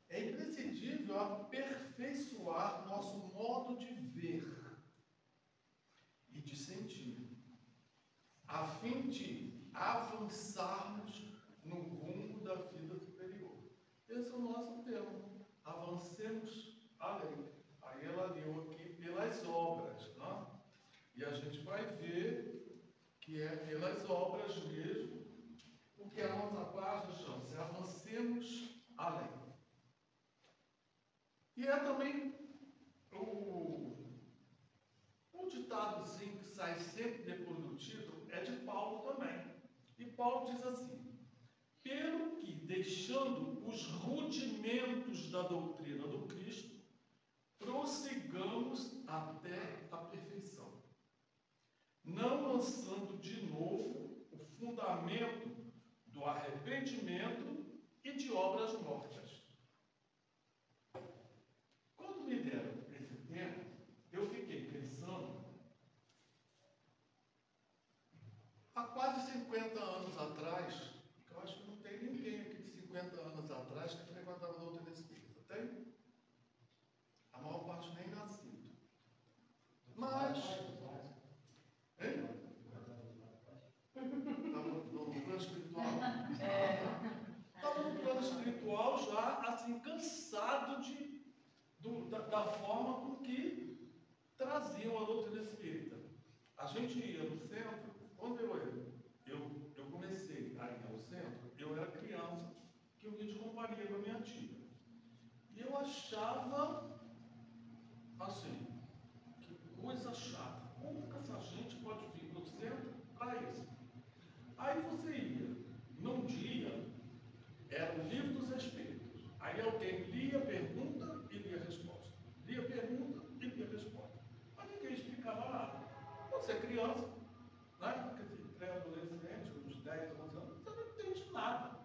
é imprescindível aperfeiçoar nosso modo de ver e de sentir, a fim de avançarmos no rumo da vida superior. Esse é o nosso tema. Avancemos além. Aí ela leu aqui pelas obras, né? E a gente vai ver que é pelas obras mesmo, porque a nossa página chama-se Avancemos além. E é também um ditadozinho que sai sempre depois do título, é de Paulo também. E Paulo diz assim: pelo que, deixando os rudimentos da doutrina do Cristo, prossigamos até a perfeição, não lançando de novo o fundamento do arrependimento e de obras mortas. Quando me deram esse tempo, eu fiquei pensando, há quase 50 anos atrás, eu acho que não tem ninguém aqui de 50 anos atrás que frequentava a doutrina espírita, tem? A maior parte nem nascido. Mas, hein? Estava no plano espiritual? Estava no plano espiritual já, assim, cansado da forma com que traziam a doutrina espírita. A gente ia no centro, quando eu comecei a ir ao centro, eu era criança, que eu ia de companhia com a minha tia. E eu achava, assim, que coisa chata. Como que essa gente pode vir para o centro para isso? Aí você ia, num dia, era o livro dos Espíritos. Aí alguém lia a pergunta e lia a resposta. Lia a pergunta e lia a resposta. Mas ninguém explicava nada. Você é criança, né? Quer dizer, pré-adolescente, uns 10, 11 anos, você não entende nada.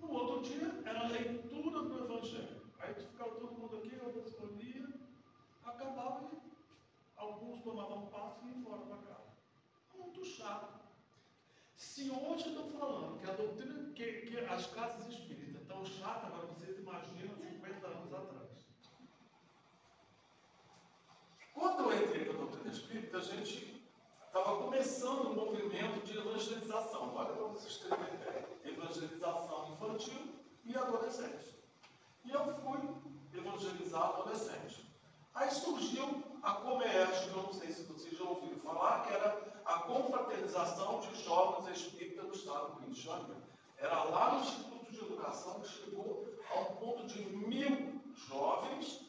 No outro dia, era a leitura do Evangelho. Aí ficava todo mundo aqui, eu respondia, acabava e alguns tomavam um passo e iam embora para casa. Muito chato. Se hoje estão falando que a doutrina, que as casas espíritas estão chatas, agora vocês imaginam 50 anos atrás. Quando eu entrei na doutrina espírita, a gente estava começando um movimento de evangelização. Olha para vocês terem uma ideia. Evangelização infantil e adolescente. E eu fui evangelizar adolescente. Aí surgiu a Comerge, que eu não sei se vocês já ouviram falar, que era a confraternização de jovens espíritas do estado do Rio de Janeiro. Era lá no Instituto de Educação que chegou a um ponto de 1000 jovens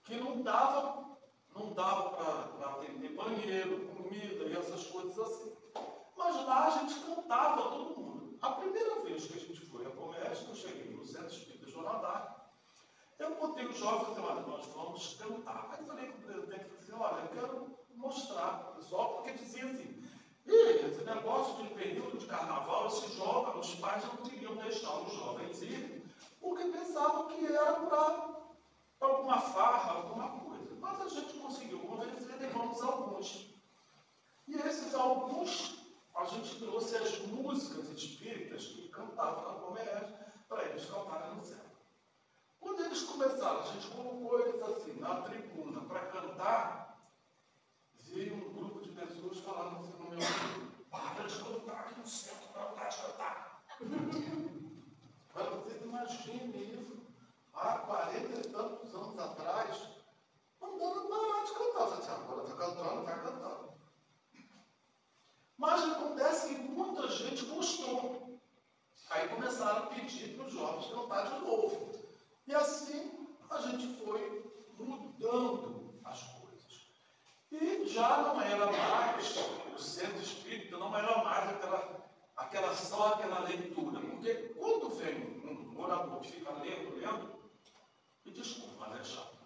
que não dava para atender banheiro, comida e essas coisas assim. Mas lá a gente cantava todo mundo. A primeira vez que a gente foi a Comerge, eu cheguei no Centro Espírita Joana d'Arc, eu botei os jovens e falei, olha, nós vamos cantar. Aí falei com o presidente, assim, olha, eu quero mostrar para o pessoal, porque dizia assim, esse negócio de período de carnaval, esses jovens, os pais não queriam deixar os jovens irem, porque pensavam que era para alguma farra, alguma coisa. Mas a gente conseguiu convencer, levamos alguns. E esses alguns, a gente trouxe as músicas espíritas que cantavam na Comerge para eles cantarem no centro. Quando eles começaram, a gente colocou eles assim, na tribuna, para cantar, veio um grupo de pessoas falando assim no meu ouvido, para de cantar aqui no centro, para de cantar. Para vocês imaginem isso, há 40 e tantos anos atrás, mandando parar de cantar. Eu falei assim, agora está cantando, vai cantando. Mas acontece que muita gente gostou. Aí começaram a pedir para os jovens cantar de novo. E assim a gente foi mudando as coisas. E já não era mais, o centro espírita não era mais só aquela leitura. Porque quando vem um morador que fica lendo, e desculpa, mas é chato.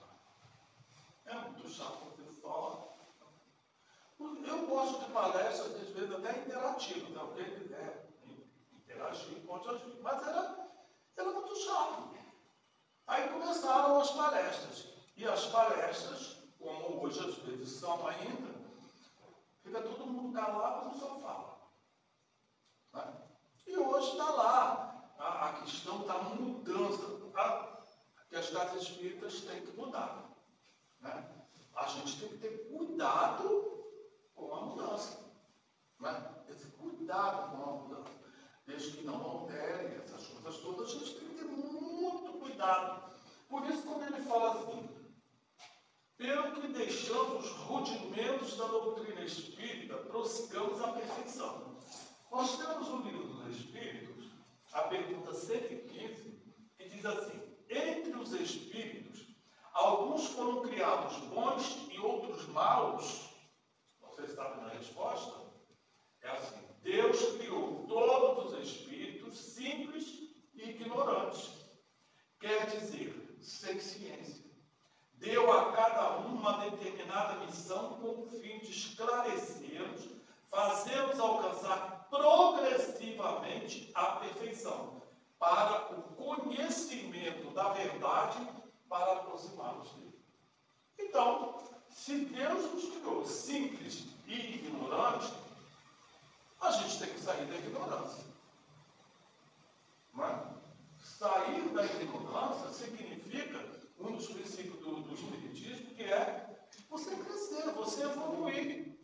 É muito chato você só. Eu gosto de palestras, às vezes até interativas, né? Quem quiser interagir, pode agir. Mas era muito chato. Aí começaram as palestras. E as palestras, como hoje às vezes são ainda, fica todo mundo calado no sofá. Né? E hoje está lá a questão da mudança, que as casas espíritas têm que mudar. Né? A gente tem que ter cuidado com a mudança. Né? Esse cuidado com a mudança. Desde que não altere essas coisas todas, a gente tem que ter muito cuidado. Por isso, quando ele fala assim, pelo que deixamos os rudimentos da doutrina espírita, prossigamos a perfeição. Nós temos no livro dos Espíritos, a pergunta 115, que diz assim, entre os Espíritos, alguns foram criados bons e outros maus. Vocês sabem a resposta? É assim, Deus criou todos os Espíritos simples e ignorantes. Quer dizer, sem ciência. Deu a cada um uma determinada missão com o fim de esclarecê-los, fazê-los alcançar progressivamente a perfeição, para o conhecimento da verdade, para aproximá-los dele. Então, se Deus nos criou simples e ignorantes, a gente tem que sair da ignorância. Não é? Sair da ignorância significa um dos princípios do Espiritismo, que é você crescer, você evoluir.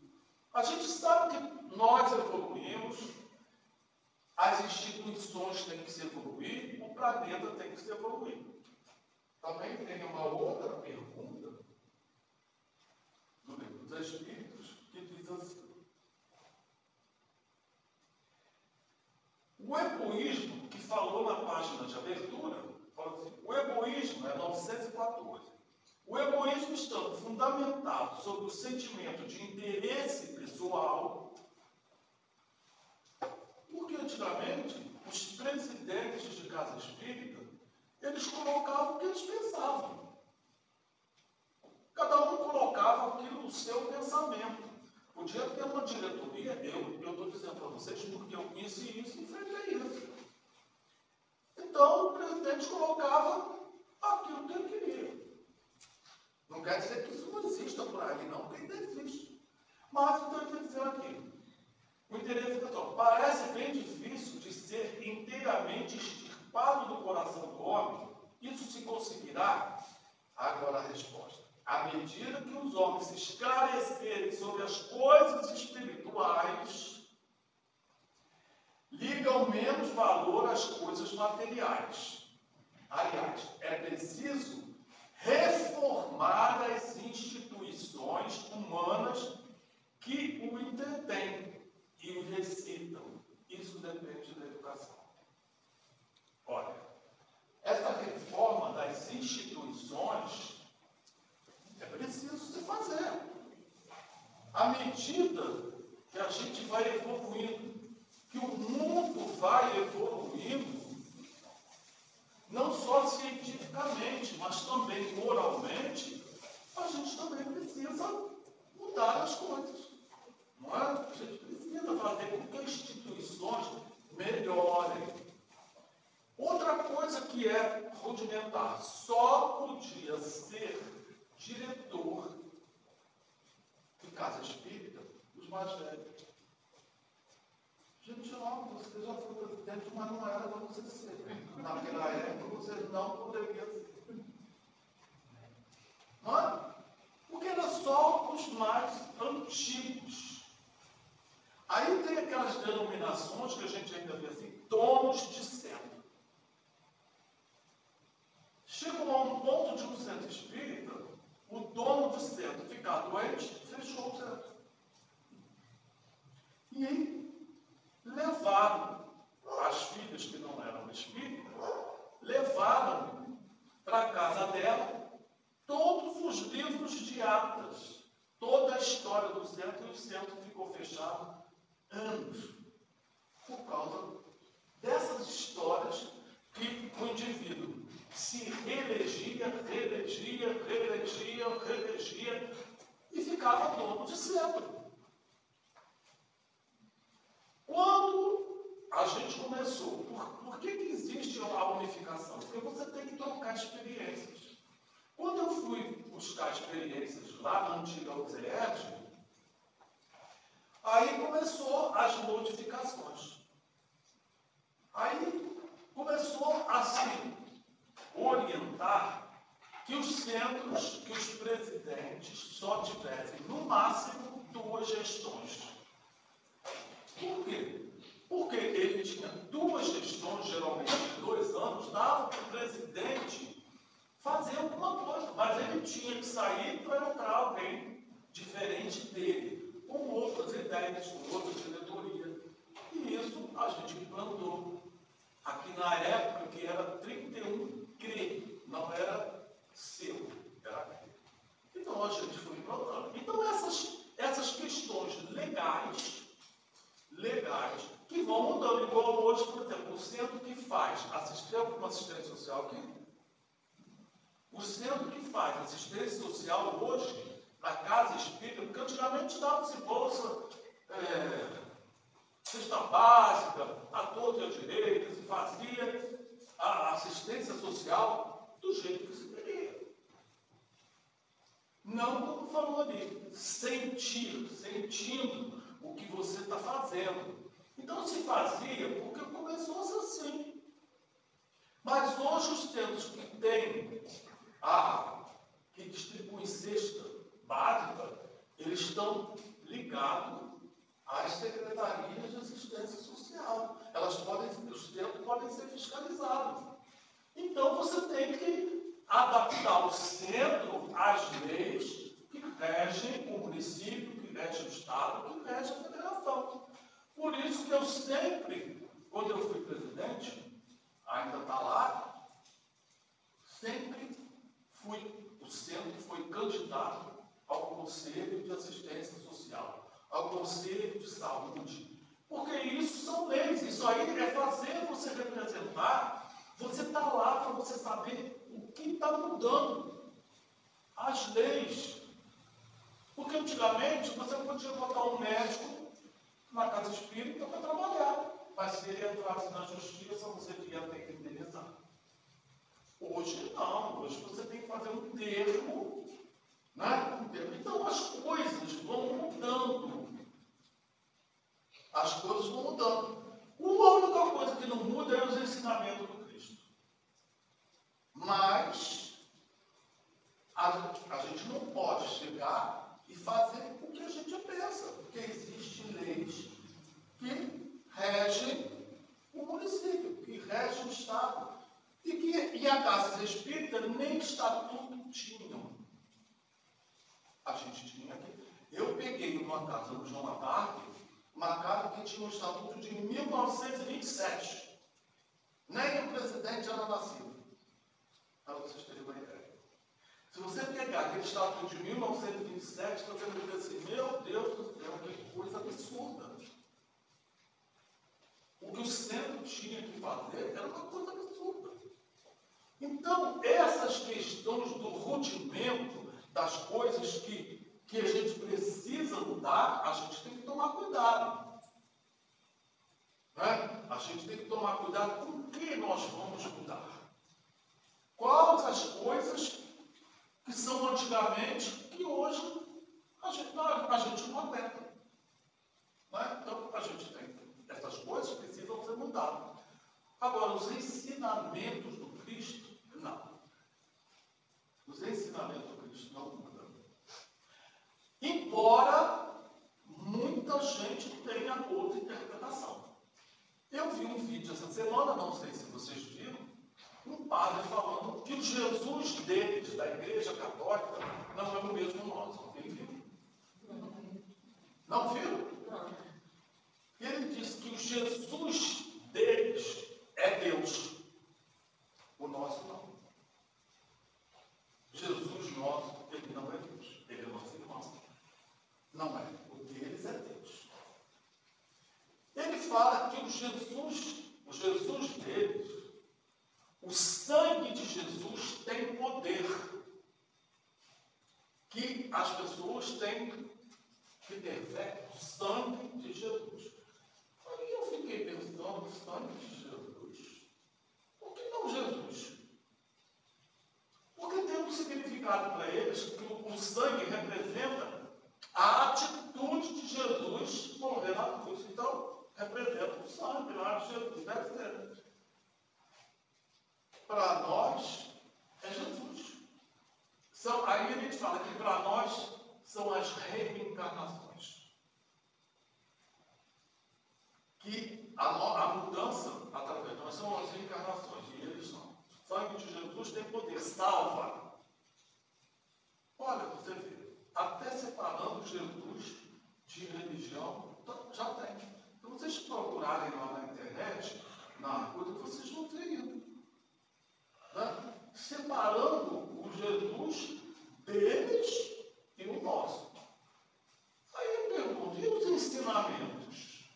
A gente sabe que nós evoluímos, as instituições têm que se evoluir, o planeta tem que se evoluir. Também tem uma outra pergunta do livro dos Espíritos, que diz assim, o egoísmo, que falou na página de abertura, fala assim, o egoísmo é 914. O egoísmo estando fundamentado sobre o sentimento de interesse pessoal, porque antigamente os presidentes de casa espírita, eles colocavam o que eles pensavam. Cada um colocava aquilo no seu pensamento. Podia ter uma diretoria, eu estou dizendo para vocês, porque eu conheci isso e enfrentei isso. Então, o presidente colocava aquilo que ele queria. Não quer dizer que isso não exista por aí, não, porque ainda existe. Mas, então, eu estou dizendo aqui, o interesse pessoal parece bem difícil de ser inteiramente extirpado do coração do homem. Isso se conseguirá? Agora a resposta. À medida que os homens se esclarecerem sobre as coisas espirituais, ligam menos valor às coisas materiais. Aliás, é preciso reformar as instituições humanas que o entretêm e o excitam. Isso depende da educação. Olha, essa reforma das instituições é preciso se fazer. À medida que a gente vai evoluindo, que o mundo vai evoluindo, não só cientificamente, mas também moralmente, a gente também precisa mudar as coisas. Não é? A gente precisa fazer com que as instituições melhorem. Outra coisa que é rudimentar, só podia ser diretor de casa espírita os mais velhos. Gente, não, você já foi presidente, mas não era para você ser. Naquela época você não poderia ser. Não é? Porque era só os mais antigos. Aí tem aquelas denominações que a gente ainda vê assim, donos de centro. Chegou a um ponto de um centro espírita, o dono do centro ficar doente, fechou o centro. E aí, levaram as filhas que não eram espíritas, levaram para a casa dela todos os livros de atas, toda a história do centro, e o centro ficou fechado anos, por causa dessas histórias que o indivíduo se reelegia e ficava dono de centro. Quando a gente começou, por que existe a unificação? Porque você tem que trocar experiências. Quando eu fui buscar experiências lá na antiga UZERJ, aí começou as modificações. Aí começou a se orientar que os centros, que os presidentes só tivessem, no máximo, 2 gestões. Por quê? Porque ele tinha 2 gestões, geralmente de 2 anos, dava para o presidente fazer alguma coisa, mas ele tinha que sair para entrar alguém diferente dele, com outras ideias, com outra diretoria. E isso a gente implantou. Aqui na época que era 31 CRE, não era seu, era CRE. Então a gente foi implantando. Então essas questões legais, que vão mudando, igual hoje, por exemplo, o centro que faz assistência social aqui, o centro que faz assistência social hoje, na casa espírita, porque antigamente dava-se bolsa, cesta básica, a todo direito, se fazia a assistência social do jeito que se queria. Não como falou ali, sentindo o que você está fazendo. Então se fazia porque começou a ser assim. Mas hoje os centros que têm, que distribuem cesta básica, eles estão ligados às secretarias de assistência social. Os centros podem ser fiscalizados. Então você tem que adaptar o centro às leis que regem o município, que regem o estado, que regem a federação. Por isso que eu sempre, quando eu fui presidente, ainda está lá, sempre o centro foi candidato ao Conselho de Assistência Social, ao Conselho de Saúde, porque isso são leis, isso aí é fazer você representar, você está lá para você saber o que está mudando, as leis. Porque antigamente você podia botar um médico na casa espírita para trabalhar, mas se ele entrasse na justiça, você ia ter que indenizar. Hoje não, hoje você tem que fazer um termo, né? Então as coisas vão mudando. As coisas vão mudando. Uma única coisa que não muda é os ensinamentos do Cristo. Mas a gente não pode chegar e fazer o que a gente pensa, porque existem leis que regem o município, que regem o Estado. E a casa espírita nem estatuto tinham. A gente tinha aqui. Eu peguei uma casa no João Abarque, uma casa que tinha um estatuto de 1927. Nem o presidente era nascido. Para vocês terem uma ideia. Se você pegar aquele estatuto de 1927, você vai dizer assim, meu Deus do céu, que coisa absurda. O que o centro tinha que fazer era uma coisa absurda. Então, essas questões do rudimento, das coisas que a gente precisa mudar, a gente tem que tomar cuidado. Né? A gente tem que tomar cuidado com o que nós vamos mudar. Quais as coisas que são antigamente, que hoje a gente não aguenta. Né? Então, a gente tem essas coisas que precisam ser mudadas. Agora, os ensinamentos do Cristo, não. Os ensinamentos do Cristo não mudam. Embora muita gente tenha outra interpretação. Eu vi um vídeo essa semana, não sei se vocês viram, um padre falando que o Jesus deles, da Igreja Católica, não é o mesmo nosso. Alguém viu? Não viu? Ele disse que o Jesus deles é Deus. O nosso não. Jesus nosso, ele não é Deus. Ele é nosso irmão. Não é. O deles é Deus. Ele fala que o Jesus deles, o sangue de Jesus tem poder. Que as pessoas têm que ter fé no sangue de Jesus. Aí eu fiquei pensando no sangue de Jesus. Por que não Jesus? Porque tem um significado para eles que o sangue representa a atitude de Jesus morrer na cruz. Então, representa o sangue lá de Jesus. Deve ser. para nós é Jesus. Aí a gente fala que para nós são as reencarnações. Que a mudança através de nós são as reencarnações, e eles não. O sangue de Jesus tem poder, salva. Olha, você vê, até separando Jesus de religião, já tem. Então, vocês procurarem lá na internet, na coisa, vocês vão ver isso. Né? Separando o Jesus deles e o nosso. Aí eu pergunto, e os ensinamentos?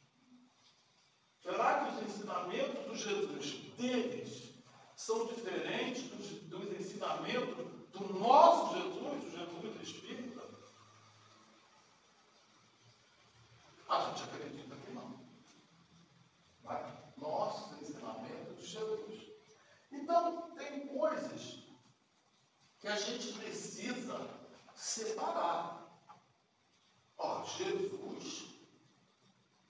Será que os ensinamentos do Jesus deles são diferentes dos ensinamentos do nosso Jesus, do Jesus Espírita? A gente acredita que não. Nosso ensinamento de Jesus. Então, tem coisas que a gente precisa separar. Ó, Jesus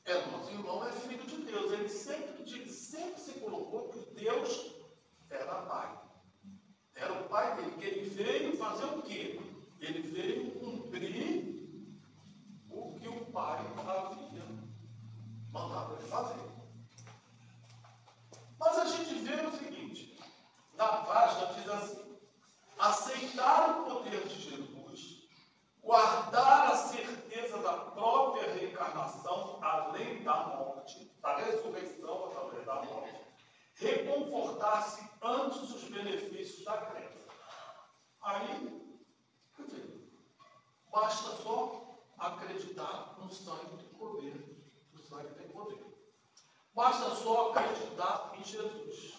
é nosso irmão, é filho de Deus. Ele sempre se colocou que Deus era Pai. Era o Pai dele, que ele veio fazer o quê? Ele veio cumprir o que o Pai havia mandado ele fazer. Mas a gente vê o seguinte, na página diz assim: aceitar o poder de Jesus, guardar a certeza da própria reencarnação além da morte, da ressurreição através da morte, reconfortar-se antes dos benefícios da crença. Aí, quer dizer, basta só acreditar no sangue do poder. O sangue tem poder. Basta só acreditar em Jesus.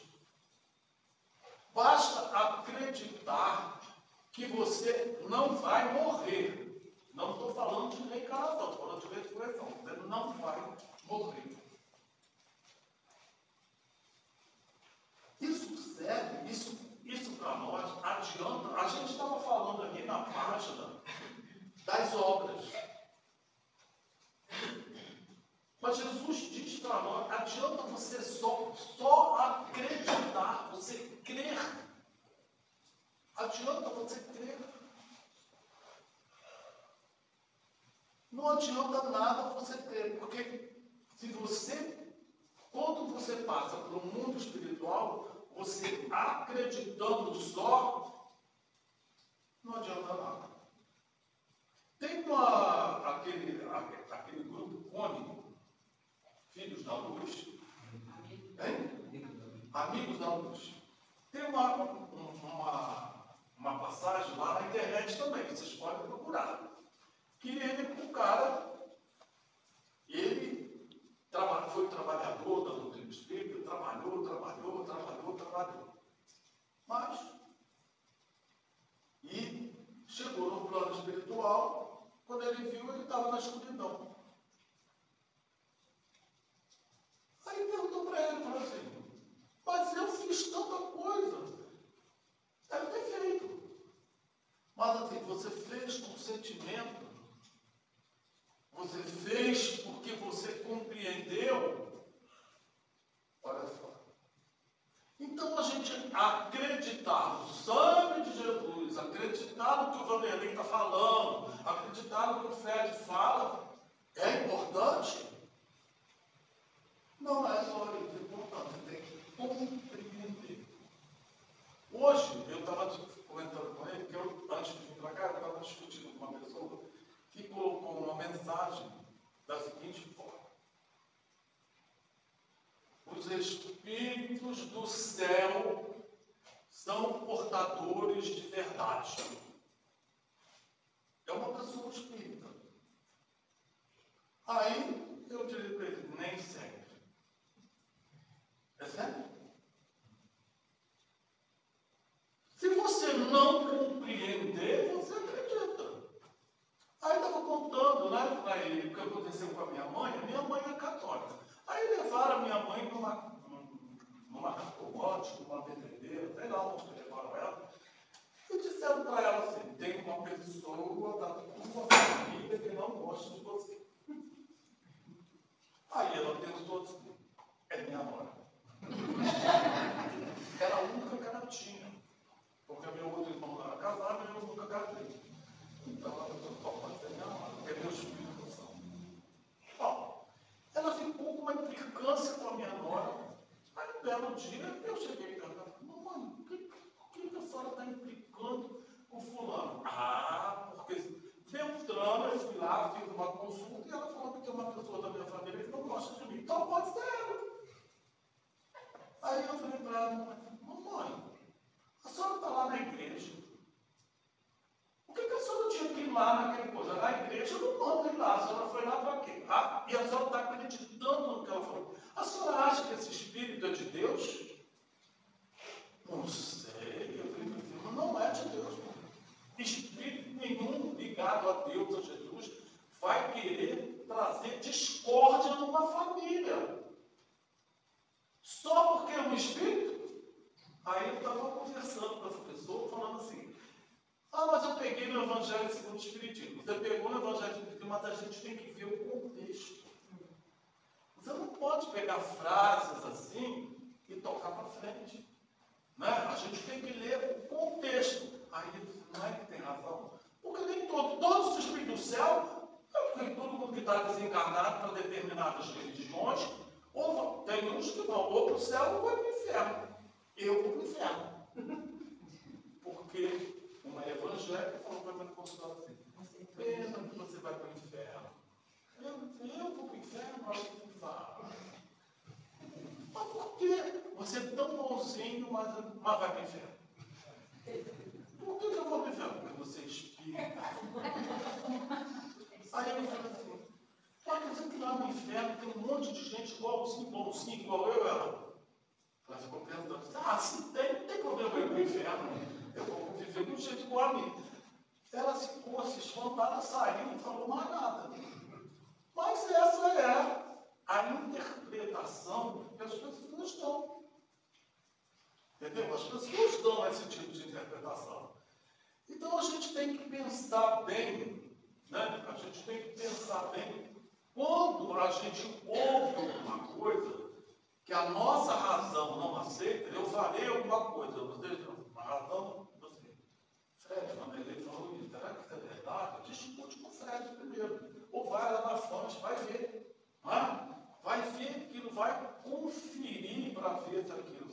Basta acreditar que você não vai morrer. Não estou falando de reencarnação, estou falando de ressurreição. Você não vai morrer. Isso serve, isso para nós adianta. A gente estava falando aqui na página das obras. Mas Jesus diz para nós, adianta você só acreditar, você crer. Adianta você crer. Não adianta nada você crer, porque se você, quando você passa para o mundo espiritual, você acreditando só, não adianta nada. Tem aquele grupo cônico, Filhos da Luz, Amigos da Luz. Tem uma passagem lá na internet também, que vocês podem procurar. Que o cara, ele foi trabalhador da doutrina espírita, trabalhou. Mas, e chegou no plano espiritual, quando ele viu, ele estava na escuridão. Aí perguntou para ele, falou assim: mas eu fiz tanta coisa. Deve ter feito. Mas assim, você fez com sentimento. Você fez porque você compreendeu. Olha só. Então a gente acreditar no sangue de Jesus, acreditar no que o Vanderlei está falando, acreditar no que o Fred fala, é importante? Não é só isso, é importante, você tem que compreender. Hoje, eu estava comentando com ele, que eu, antes de vir para cá, eu estava discutindo com uma pessoa que colocou uma mensagem da seguinte forma: os espíritos do céu são portadores de verdade. É uma pessoa espírita. Aí, eu diria para ele: nem sempre. É sério? Se você não compreender, você acredita. Aí estava contando, né, para ele o que aconteceu com a minha mãe. A minha mãe é católica. Aí levaram a minha mãe numa cartomante, numa bebedeira, sei lá onde que levaram ela. E disseram para ela assim: tem uma pessoa da tua família que não gosta de você. Aí ela pensou assim: é minha nora. tinha. Porque meu outro irmão não era casado e eu nunca casei. Então ela falou, pode ser minha mãe, porque meus filhos não são. Bom, ela ficou com uma implicância com a minha nora. Aí um belo dia eu cheguei e perguntei, mamãe, por que a senhora está implicando com fulano? Ah, porque Beltrano, eu fui lá, fiz uma consulta e ela falou que tem uma pessoa da minha família que não gosta de mim. Então pode ser ela. Aí eu falei para ela, mamãe, a senhora está lá na igreja. Por que a senhora tinha que ir lá naquele coisa? Na igreja eu não mando ir lá, a senhora foi lá para quê? Ah, e a senhora está acreditando no que ela falou. A senhora acha que esse espírito é de Deus? Não sei. Eu falei, mas não é de Deus. Espírito nenhum ligado a Deus, a Jesus, vai querer trazer discórdia numa família. Só porque é um espírito? Aí eu estava conversando com essa pessoa, falando assim, mas eu peguei no Evangelho segundo o Espiritismo. Você pegou no Evangelho segundo o Espiritismo, mas a gente tem que ver o contexto. Você não pode pegar frases assim e tocar para frente. Né? A gente tem que ler o contexto. Aí ele disse, não é que tem razão? Porque nem todos os espíritos do céu, todo mundo que está desencarnado para determinadas religiões, ou tem uns que vão ou para o céu ou vai para o inferno. Eu vou para o inferno. Porque uma evangélica falou para mim no consultório assim, pena que você vai para o inferno. Eu vou para o inferno, mas você vai. Mas por quê? Você é tão bonzinho, mas vai para o inferno. Por que eu vou para o inferno? Porque você é espírita. Aí eu falei assim, quer dizer que lá no inferno tem um monte de gente igualzinho, bonzinho, igual eu, ela. Ela ficou pensando, se tem, não tem problema eu ir para o inferno. Eu vou viver de um jeito igual a mim. Ela ficou se espantada, saiu e não falou mais nada. Mas essa é a interpretação que as pessoas dão. Entendeu? As pessoas dão esse tipo de interpretação. Então a gente tem que pensar bem, né? A gente tem que pensar bem quando a gente ouve alguma coisa que a nossa razão não aceita. Eu falei alguma coisa, vocês, uma razão, você, Fred, quando ele falou isso, será que isso é verdade? Discute com o Fred primeiro. Ou vai lá na fonte, vai ver. Vai ver aquilo, vai conferir para ver se aquilo.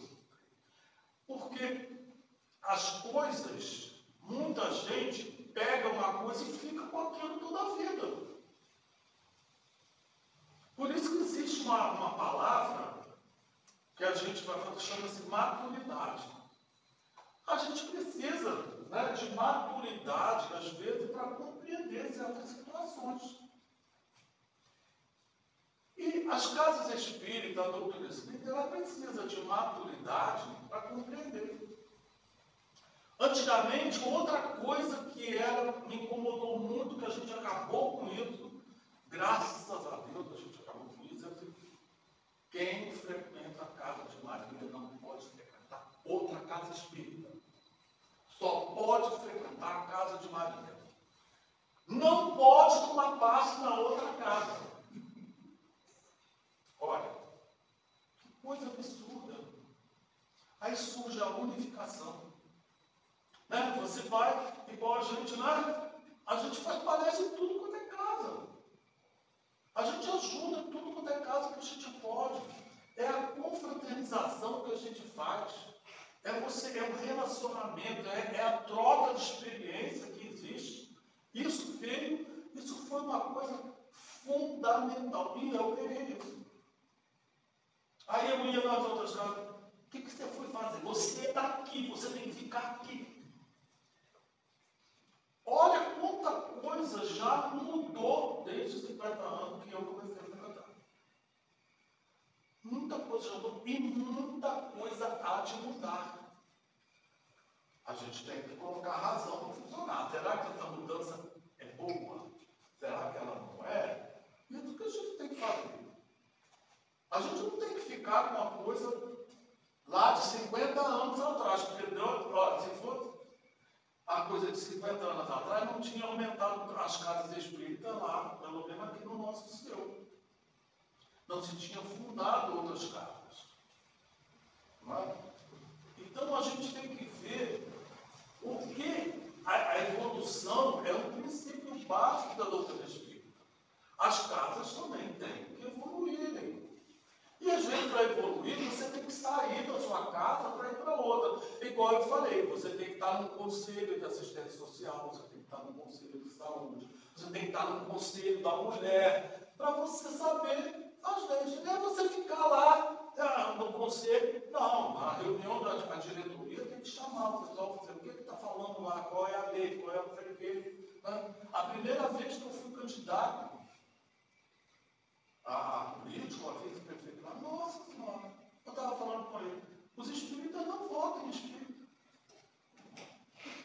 Porque as coisas, muita gente pega uma coisa e fica com aquilo toda a vida. Por isso que existe uma palavra que a gente vai falar, chama-se maturidade. A gente precisa, né, de maturidade, às vezes, para compreender certas situações. E as casas espíritas, a doutrina espírita, ela precisa de maturidade para compreender. Antigamente, outra coisa que me incomodou muito, que a gente acabou com isso, graças a Deus a gente acabou com isso, é que quem frequenta a casa de Maria não pode frequentar outra casa espírita. Só pode frequentar a casa de Maria. Não pode tomar passe na outra casa. Olha, que coisa absurda. Aí surge a unificação. Né? Você vai, igual a gente, né? A gente faz palestra em tudo quanto é casa. A gente ajuda em tudo quanto é casa que a gente pode. É a confraternização que a gente faz. É um relacionamento, é a troca de experiência que existe. Isso foi uma coisa fundamental. E eu peguei isso. Aí eu ia nas outras casas. O que você foi fazer? Você está aqui, você tem que ficar aqui. Olha quanta coisa já mudou desde os 50 anos que eu comecei a frequentar. Muita coisa já mudou e muita coisa há de mudar. A gente tem que colocar a razão para funcionar. Será que essa mudança é boa? Será que ela não é? Isso que a gente tem que fazer. A gente não tem que ficar com uma coisa lá de 50 anos atrás, porque se for a coisa de 50 anos atrás, não tinha aumentado as casas espíritas lá, pelo menos aqui no nosso seu. Não se tinha fundado outras casas. Não é? Então a gente tem que sair da sua casa para ir para outra. Igual eu falei, você tem que estar no conselho de assistência social, você tem que estar no conselho de saúde, você tem que estar no conselho da mulher, para você saber as leis. Não é você ficar lá no conselho. Não, na reunião da diretoria tem que chamar o pessoal, fazer o que está falando lá, qual é a lei, qual é o que. A primeira vez que eu fui candidato a político, a vice-prefeito lá, nossa senhora, eu estava falando com ele, os espíritas não votam em espírito.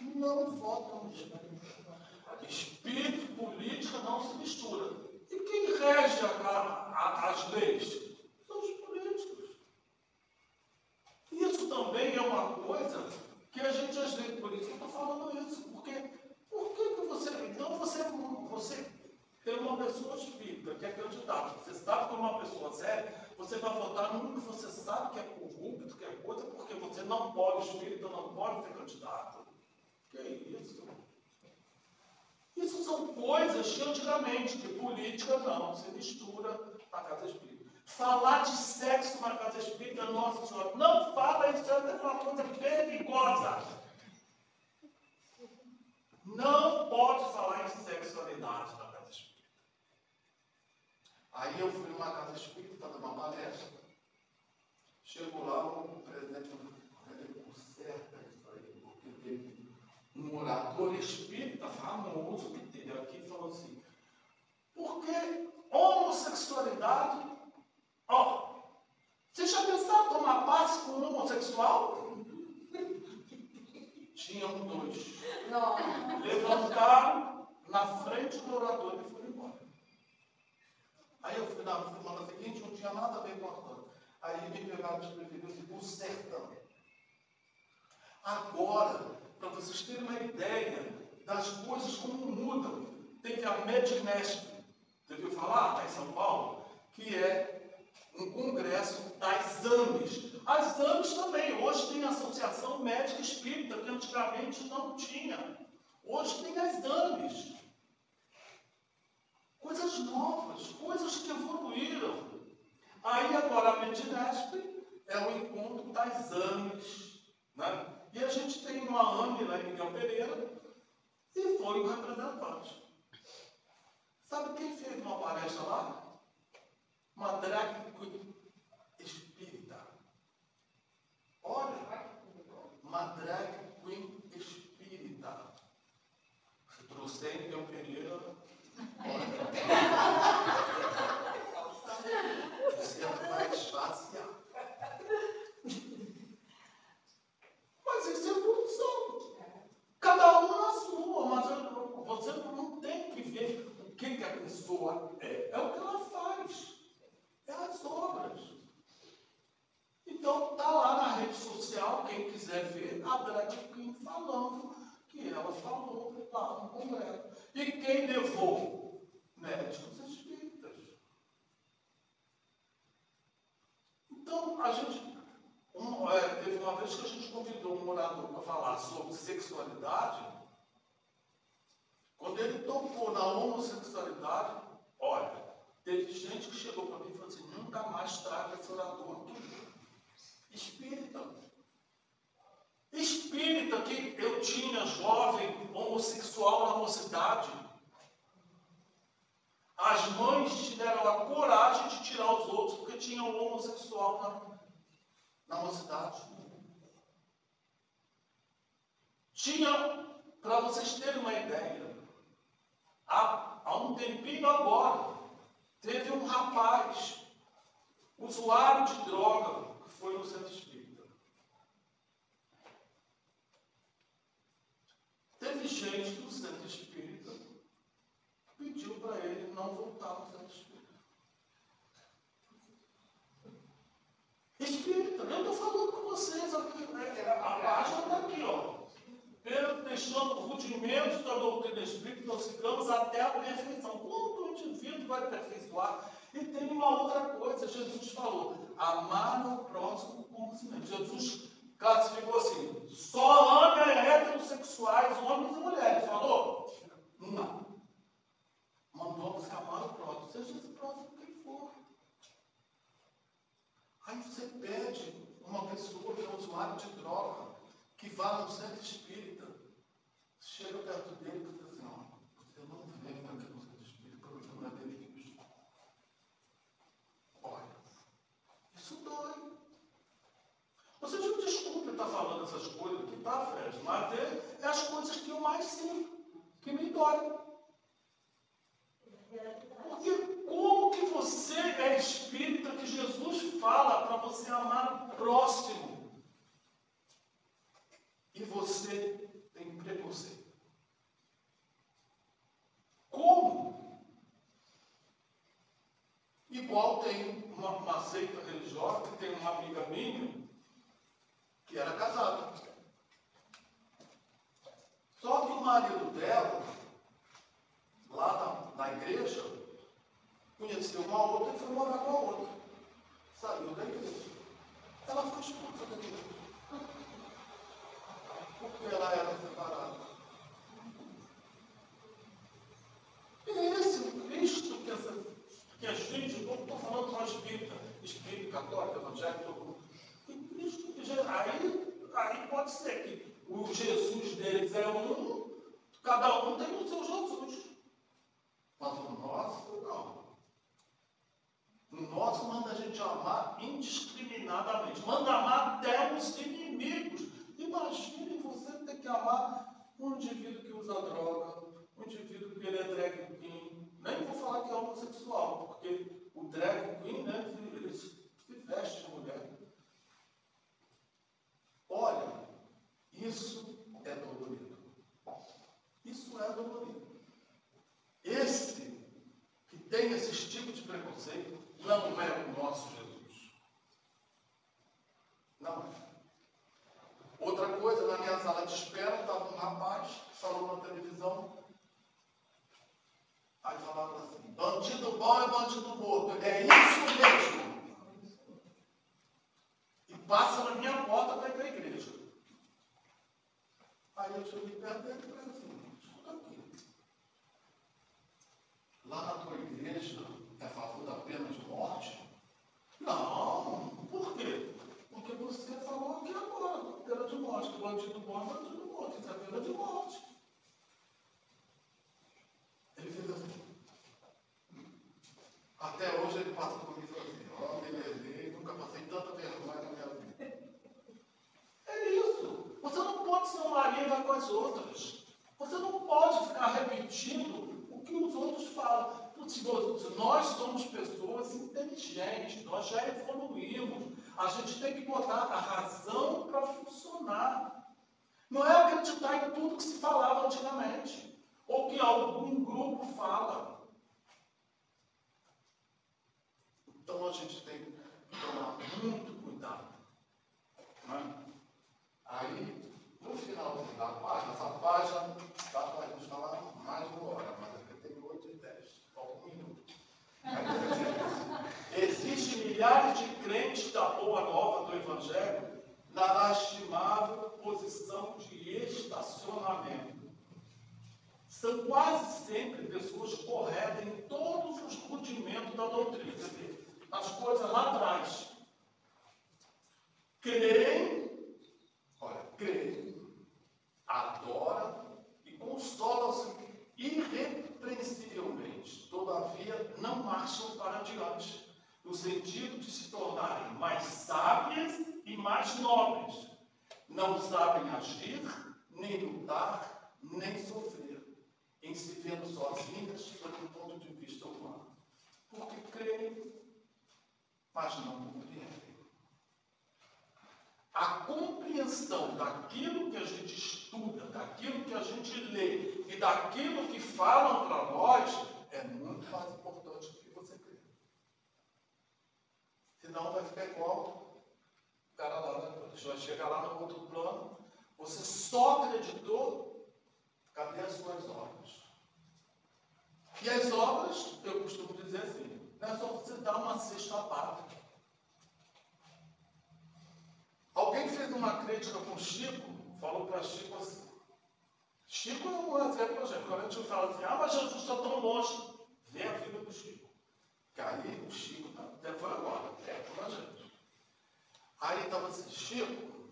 Não votam em espírito. Espírito e política não se misturam. E quem rege as leis? São os políticos. Isso também é uma coisa que a gente às vezes, por isso que eu estou falando isso, porque por que você. Então você tem uma pessoa espírita que é candidata, você sabe que é uma pessoa séria, você vai votar no que você sabe que é corrupto, que é coisa, porque você não pode, espírita não pode ser candidato. Que é isso? Isso são coisas que antigamente, que política não, se mistura na casa espírita. Falar de sexo na casa espírita, nossa senhora, não fala isso, é uma coisa perigosa. Não pode falar em sexualidade na casa espírita. Aí eu fui numa casa espírita fazer uma palestra. Chegou lá, o presidente falou, conserta isso aí, porque teve um orador espírita famoso que teve aqui e falou assim, porque homossexualidade, você já pensaram em tomar passe com um homossexual? Tinham dois. Não. Levantaram na frente do orador e foram embora. Aí eu fui na semana seguinte, não tinha nada a ver com o orador. Aí me pegaram desprevenido e o sertão. Agora, para vocês terem uma ideia das coisas como mudam, teve a Mednesp, você ouviu falar, lá em São Paulo, que é um congresso das AMES. As AMES também, hoje tem a Associação Médica Espírita, que antigamente não tinha. Hoje tem as AMES. Coisas novas, coisas que evoluíram. Aí agora a Mednesp é o encontro das AMES, né? E a gente tem uma AME lá em Miguel Pereira e foi o representante. Sabe quem fez uma palestra lá? Uma drag queen espírita. Olha, uma drag queen espírita. Se trouxer em Miguel Pereira, olha, você vai esvaziar. Mas isso é evolução. Cada um na sua, mas você não tem que ver o que a pessoa é. É o que ela faz. É as obras. Então, está lá na rede social, quem quiser ver, a drag queen falando que ela falou lá no congresso. E quem levou? Médicos espíritas. Então, a gente... teve uma vez que a gente convidou um orador para falar sobre sexualidade. Quando ele tocou na homossexualidade, olha, teve gente que chegou para mim e falou assim, nunca mais traga esse orador aqui. Espírita. Espírita que eu tinha jovem homossexual na mocidade. As mães tiveram a coragem de tirar os outros porque tinham um homossexual na mocidade. Tinha, para vocês terem uma ideia, há um tempinho agora, teve um rapaz, usuário de droga, que foi no centro espírita. Teve gente no centro espírita que pediu para ele não voltar no centro espírita. Espírita, eu estou falando com vocês aqui, a página está aqui, ó. Pedro deixando rudimentos da doutrina espírita, nós ficamos até a perfeição. Quando o indivíduo vai aperfeiçoar? E tem uma outra coisa, Jesus falou, amar ao próximo como si mesmo. Jesus classificou assim, só ame heterossexuais, homens e mulheres. Falou? Não. Mandou você amar o próximo, seja esse próximo quem for. Aí você pede uma droga, que vá no centro espírita, chega perto dele e diz assim, ó, você não vem aqui no centro espírita, porque não é benefício. Olha, isso dói. Você já me desculpe estar falando essas coisas aqui, tá, Fred? Mas é as coisas que eu mais sinto, que me dói. Porque como que você é espírita que Jesus fala para você amar o próximo e você tem preconceito? Como? Igual tem uma seita religiosa que tem uma amiga minha que era casada. Só que o marido dela, lá na igreja, conheceu uma outra e foi morar com a outra. Saiu da igreja. Ela foi expulsa da igreja. Porque ela era separada. É esse o Cristo que a gente, não estou falando só espírita, católico, evangélico, tem Cristo que aí pode ser que o Jesus deles é um, cada um tem o seu Jesus. Mas o nosso, não. O nosso manda a gente amar indiscriminadamente. Manda amar até os inimigos. Imagine você ter que amar um indivíduo que usa droga, um indivíduo que ele é drag queen. Nem vou falar que é homossexual, porque o drag queen, né, ele se veste de mulher. Olha, isso é dolorido. Isso é dolorido. Esse que tem esse tipo de preconceito não é o nosso Jesus. Não é. Outra coisa, na minha sala de espera, estava um rapaz que falou na televisão. Aí falava assim, bandido bom é bandido morto. É isso mesmo. E passa na minha porta para ir para a igreja. Aí eu cheguei perto dele e falei assim, escuta aqui. Lá na tua igreja é a favor da pena de morte? Não. Por quê? Porque você falou aqui agora, pena de morte, que bandido bom é bandido morto, isso é pena de morte. Ele fez assim. Até hoje ele passa comigo e fala assim, ó, me levei, nunca passei tanta vergonha na minha vida. É isso. Você não pode ser uma Maria e vai com as outras. Você não pode ficar repetindo o que os outros falam. Nós somos pessoas inteligentes, nós já evoluímos. A gente tem que botar a razão para funcionar. Não é acreditar em tudo que se falava antigamente, ou que algum grupo fala. Então a gente tem que tomar muito cuidado. Né? Aí, no final da página, essa página dá para a gente falar mais de uma hora, mas aqui tem 8 e 10, falta um minuto. Existem milhares de crentes da boa nova do Evangelho na lastimável posição de estacionamento. São quase sempre pessoas corretas em todos os rudimentos da doutrina, quer dizer, as coisas lá atrás. Creem, adoram e consolam-se irrepreensivelmente. Todavia, não marcham para adiante, no sentido de se tornarem mais sábias e mais nobres. Não sabem agir, nem lutar, nem sofrer, em se vendo sozinhas do ponto de vista humano. Porque creem, mas não compreendem. A compreensão daquilo que a gente estuda, daquilo que a gente lê e daquilo que falam para nós é muito mais importante do que você crê. Senão vai ficar igual o cara lá, né? Vai chegar lá no outro plano, você só acreditou, cadê as suas obras? E as obras, eu costumo dizer assim, não é só você dar uma cesta básica. Alguém fez uma crítica com Chico, falou para Chico assim. Chico é um exemplo, gente. Quando a gente fala assim, mas Jesus está tão longe, vê a vida do Chico. Que aí o Chico até foi agora, perto da gente. Aí estava assim, Chico,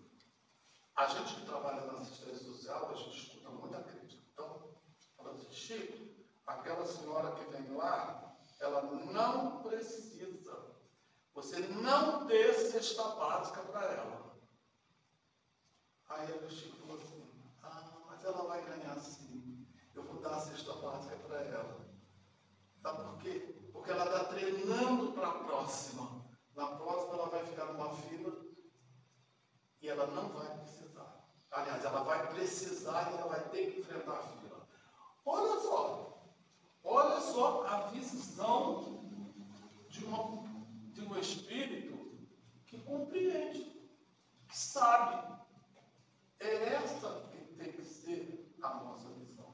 gente que trabalha na assistência social, a gente escuta muita crítica. Então, fala assim, Chico, aquela senhora que vem lá, ela não precisa. Você não dê cesta básica para ela. Aí o Chico falou assim, mas ela vai ganhar sim. Eu vou dar a cesta básica para ela. Sabe por quê? Porque ela está treinando para a próxima. Na próxima ela vai ficar numa fila e ela não vai precisar. Aliás, ela vai precisar e ela vai ter que enfrentar a fila. Olha só a visão de um espírito que compreende, que sabe. É essa que tem que ser a nossa visão.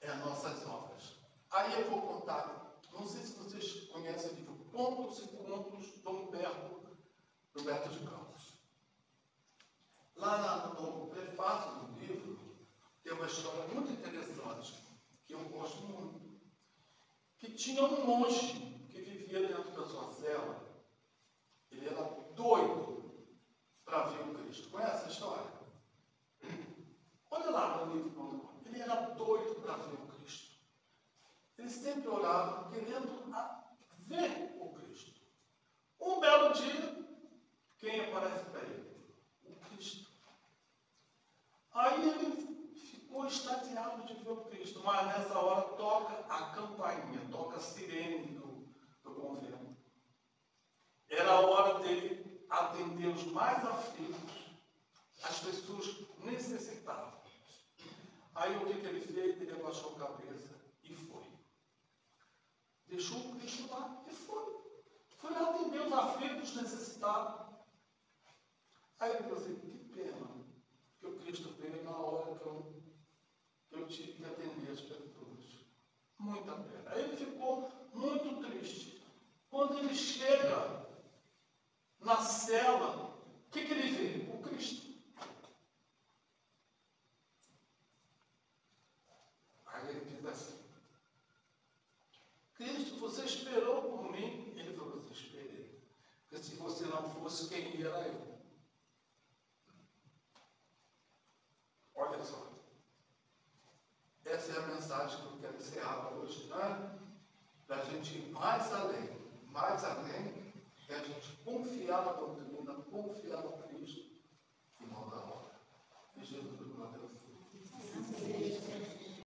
É as nossas obras. Aí eu vou contar, não sei se vocês conhecem o livro Contos e Contos do Humberto de Campos. Lá no prefácio do livro, tem uma história muito interessante, que eu gosto muito. Que tinha um monge que vivia dentro da sua cela. Ele era doido para ver o Cristo. Conhece a história? Olha lá no livro. Ele era doido para ver o Cristo. Ele sempre orava querendo ver o Cristo. Um belo dia, quem aparece para ele? O Cristo. Aí ele ficou extasiado de ver o Cristo, mas nessa hora toca a campainha, toca a sirene do convento. Era a hora dele atender os mais aflitos, as pessoas necessitadas. Aí o que ele fez? Ele abaixou a cabeça e foi. Deixou o Cristo lá e foi. Foi lá atender os aflitos, necessitados. Aí ele falou assim, que pena que o Cristo veio na hora que eu tive que atender as pessoas. Muita pena. Aí ele ficou muito triste. Quando ele chega na cela, o que ele vê? O Cristo. Aí ele diz assim, Cristo, você esperou por mim? Ele falou assim, esperei. Porque se você não fosse, quem era eu? Olha só. Essa é a mensagem que eu quero encerrar hoje, né? Da gente ir mais além. Mais além é a gente confiar na doutrina, confiar no